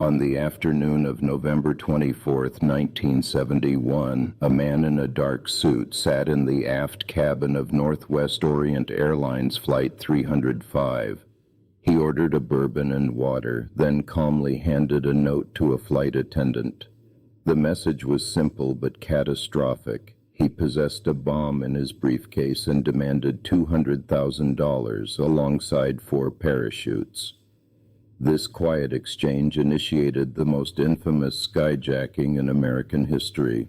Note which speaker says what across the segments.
Speaker 1: On the afternoon of November 24, 1971, a man in a dark suit sat in the aft cabin of Northwest Orient Airlines Flight 305. He ordered a bourbon and water, then calmly handed a note to a flight attendant. The message was simple but catastrophic. He possessed a bomb in his briefcase and demanded $200,000 alongside 4 parachutes. This quiet exchange initiated the most infamous skyjacking in American history.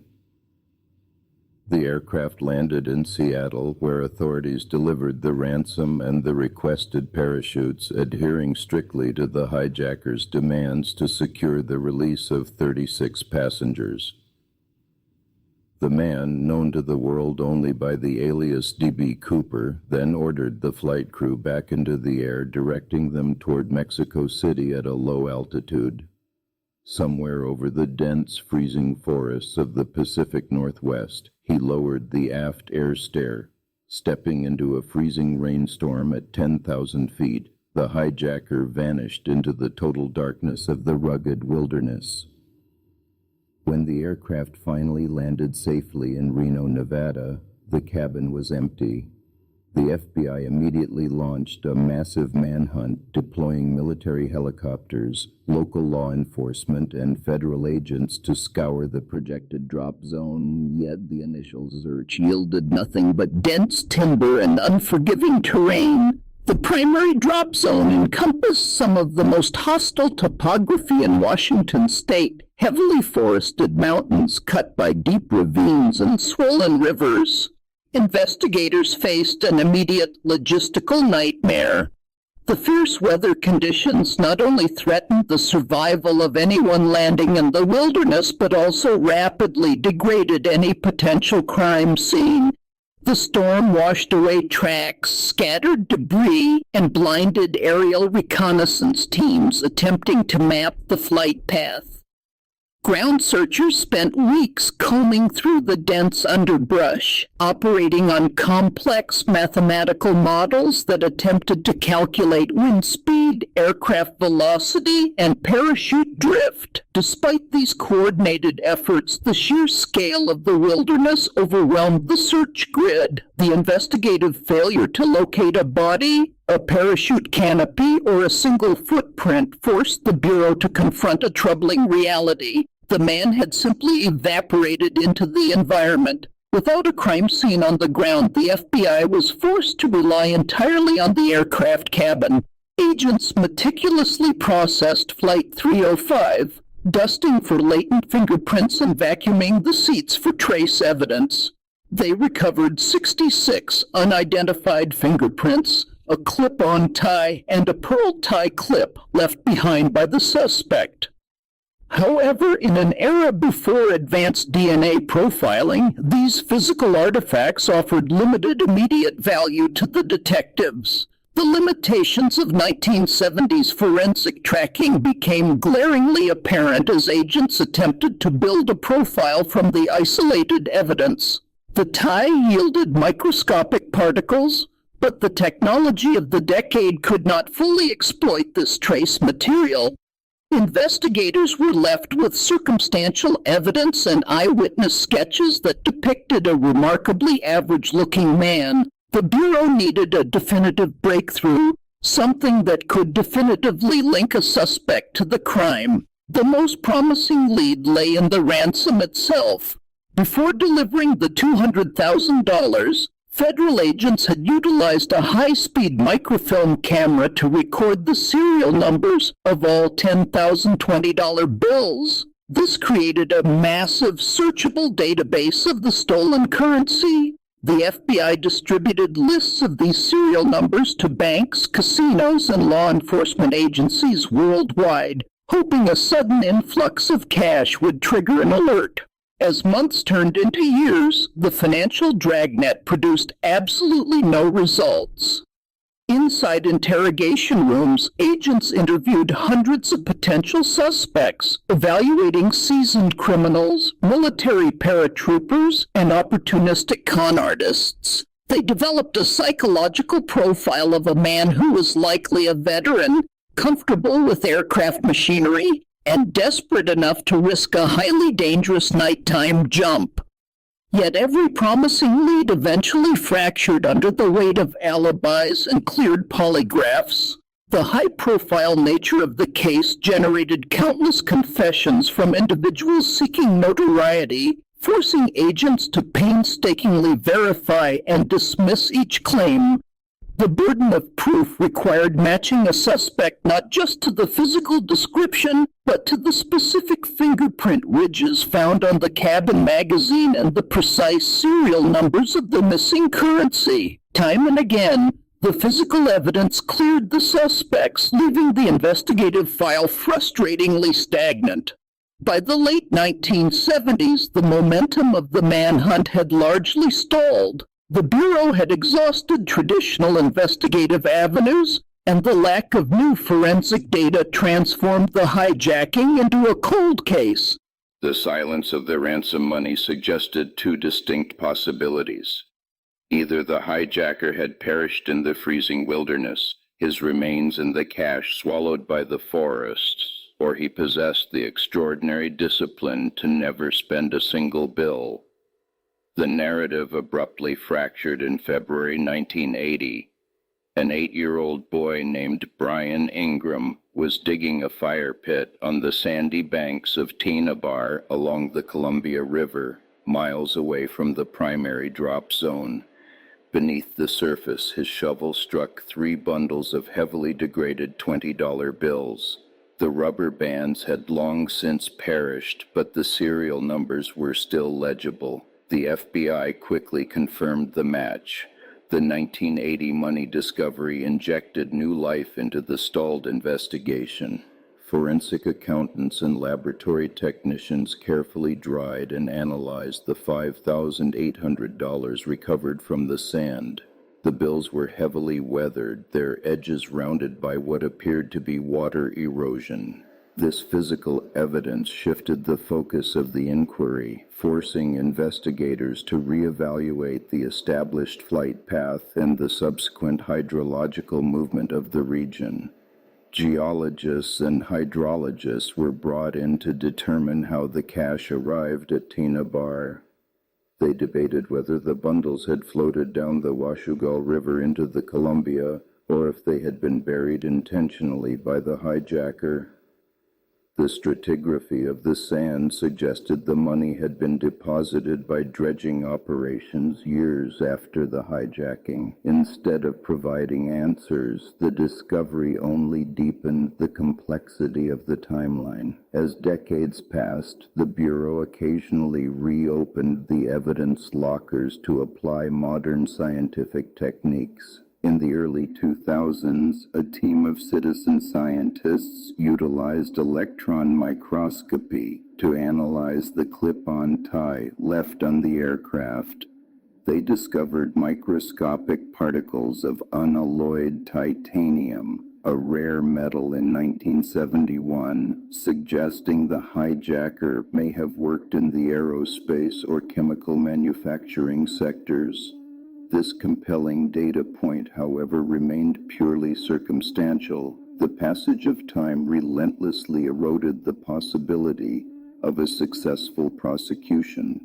Speaker 1: The aircraft landed in Seattle, where authorities delivered the ransom and the requested parachutes, adhering strictly to the hijackers' demands to secure the release of 36 passengers. The man, known to the world only by the alias D.B. Cooper, then ordered the flight crew back into the air, directing them toward Mexico City at a low altitude. Somewhere over the dense, freezing forests of the Pacific Northwest, he lowered the aft air stair. Stepping into a freezing rainstorm at 10,000 feet, the hijacker vanished into the total darkness of the rugged wilderness. When the aircraft finally landed safely in Reno, Nevada, the cabin was empty. The FBI immediately launched a massive manhunt, deploying military helicopters, local law enforcement, and federal agents to scour the projected drop zone, yet the initial search yielded nothing but dense timber and unforgiving terrain. The primary drop zone encompassed some of the most hostile topography in Washington state, heavily forested mountains cut by deep ravines and swollen rivers. Investigators faced an immediate logistical nightmare. The fierce weather conditions not only threatened the survival of anyone landing in the wilderness, but also rapidly degraded any potential crime scene. The storm washed away tracks, scattered debris, and blinded aerial reconnaissance teams attempting to map the flight path. Ground searchers spent weeks combing through the dense underbrush, operating on complex mathematical models that attempted to calculate wind speed, aircraft velocity, and parachute drift. Despite these coordinated efforts, the sheer scale of the wilderness overwhelmed the search grid. The investigative failure to locate a body, a parachute canopy, or a single footprint forced the Bureau to confront a troubling reality. The man had simply evaporated into the environment. Without a crime scene on the ground, the FBI was forced to rely entirely on the aircraft cabin. Agents meticulously processed Flight 305, dusting for latent fingerprints and vacuuming the seats for trace evidence. They recovered 66 unidentified fingerprints, a clip-on tie, and a pearl tie clip left behind by the suspect. However, in an era before advanced DNA profiling, these physical artifacts offered limited immediate value to the detectives. The limitations of 1970s forensic tracking became glaringly apparent as agents attempted to build a profile from the isolated evidence. The tie yielded microscopic particles, but the technology of the decade could not fully exploit this trace material. Investigators were left with circumstantial evidence and eyewitness sketches that depicted a remarkably average-looking man. The Bureau needed a definitive breakthrough, something that could definitively link a suspect to the crime. The most promising lead lay in the ransom itself. Before delivering the $200,000, federal agents had utilized a high-speed microfilm camera to record the serial numbers of all $10,020 bills. This created a massive searchable database of the stolen currency. The FBI distributed lists of these serial numbers to banks, casinos, and law enforcement agencies worldwide, hoping a sudden influx of cash would trigger an alert. As months turned into years, the financial dragnet produced absolutely no results. Inside interrogation rooms, agents interviewed hundreds of potential suspects, evaluating seasoned criminals, military paratroopers, and opportunistic con artists. They developed a psychological profile of a man who was likely a veteran, comfortable with aircraft machinery,
Speaker 2: and desperate enough to risk a highly dangerous nighttime jump. Yet every promising lead eventually fractured under the weight of alibis and cleared polygraphs. The high-profile nature of the case generated countless confessions from individuals seeking notoriety, forcing agents to painstakingly verify and dismiss each claim. The burden of proof required matching a suspect not just to the physical description, but to the specific fingerprint ridges found on the cabin magazine and the precise serial numbers of the missing currency. Time and again, the physical evidence cleared the suspects, leaving the investigative file frustratingly stagnant. By the late 1970s, the momentum of the manhunt had largely stalled. The Bureau had exhausted traditional investigative avenues, and the lack of new forensic data transformed the hijacking into a cold case.
Speaker 1: The silence of the ransom money suggested two distinct possibilities. Either the hijacker had perished in the freezing wilderness, his remains in the cache swallowed by the forests, or he possessed the extraordinary discipline to never spend a single bill. The narrative abruptly fractured in February 1980. An 8-year-old boy named Brian Ingram was digging a fire pit on the sandy banks of Bar along the Columbia River, miles away from the primary drop zone. Beneath the surface, his shovel struck 3 bundles of heavily degraded $20 bills. The rubber bands had long since perished, but the serial numbers were still legible. The FBI quickly confirmed the match. The 1980 money discovery injected new life into the stalled investigation. Forensic accountants and laboratory technicians carefully dried and analyzed the $5,800 recovered from the sand. The bills were heavily weathered, their edges rounded by what appeared to be water erosion. This physical evidence shifted the focus of the inquiry, forcing investigators to reevaluate the established flight path and the subsequent hydrological movement of the region. Geologists and hydrologists were brought in to determine how the cache arrived at Bar. They debated whether the bundles had floated down the Washougal River into the Columbia, or if they had been buried intentionally by the hijacker. The stratigraphy of the sand suggested the money had been deposited by dredging operations years after the hijacking. Instead of providing answers, the discovery only deepened the complexity of the timeline. As decades passed, the Bureau occasionally reopened the evidence lockers to apply modern scientific techniques. In the early 2000s, a team of citizen scientists utilized electron microscopy to analyze the clip-on tie left on the aircraft. They discovered microscopic particles of unalloyed titanium, a rare metal in 1971, suggesting the hijacker may have worked in the aerospace or chemical manufacturing sectors. This compelling data point, however, remained purely circumstantial. The passage of time relentlessly eroded the possibility of a successful prosecution.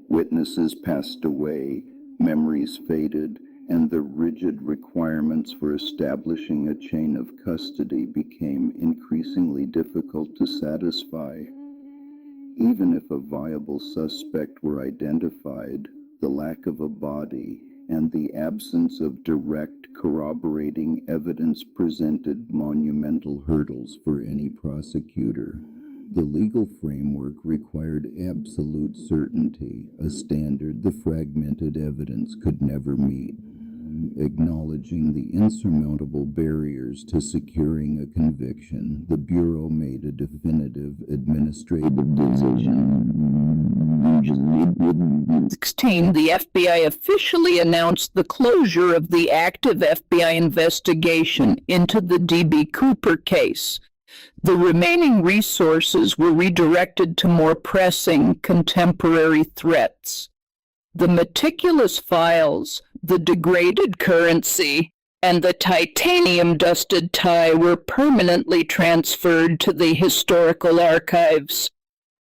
Speaker 1: Witnesses passed away, memories faded, and the rigid requirements for establishing a chain of custody became increasingly difficult to satisfy. Even if a viable suspect were identified, the lack of a body and the absence of direct corroborating evidence presented monumental hurdles for any prosecutor. The legal framework required absolute certainty, a standard the fragmented evidence could never meet. Acknowledging the insurmountable barriers to securing a conviction, the Bureau made a definitive administrative decision.
Speaker 2: In 2016, the FBI officially announced the closure of the active FBI investigation into the D.B. Cooper case. The remaining resources were redirected to more pressing contemporary threats. The meticulous files, the degraded currency, and the titanium-dusted tie were permanently transferred to the historical archives,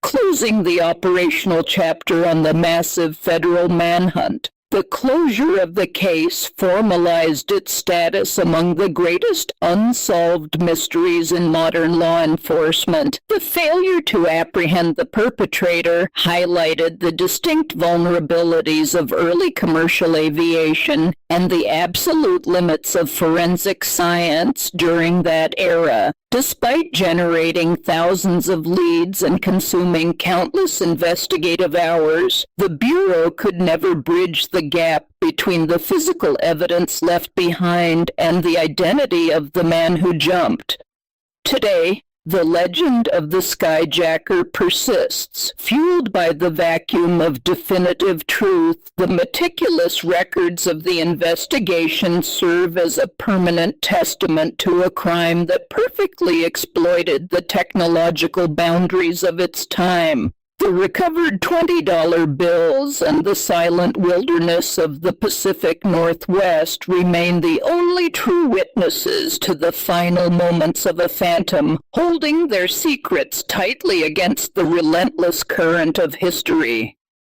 Speaker 2: closing the operational chapter on the massive federal manhunt. The closure of the case formalized its status among the greatest unsolved mysteries in modern law enforcement. The failure to apprehend the perpetrator highlighted the distinct vulnerabilities of early commercial aviation and the absolute limits of forensic science during that era. Despite generating thousands of leads and consuming countless investigative hours, the Bureau could never bridge the gap between the physical evidence left behind and the identity of the man who jumped. Today, the legend of the Skyjacker persists, fueled by the vacuum of definitive truth. The meticulous records of the investigation serve as a permanent testament to a crime that perfectly exploited the technological boundaries of its time. The recovered $20 bills and the silent wilderness of the Pacific Northwest remain the only true witnesses to the final moments of a phantom, holding their secrets tightly against the relentless current of history.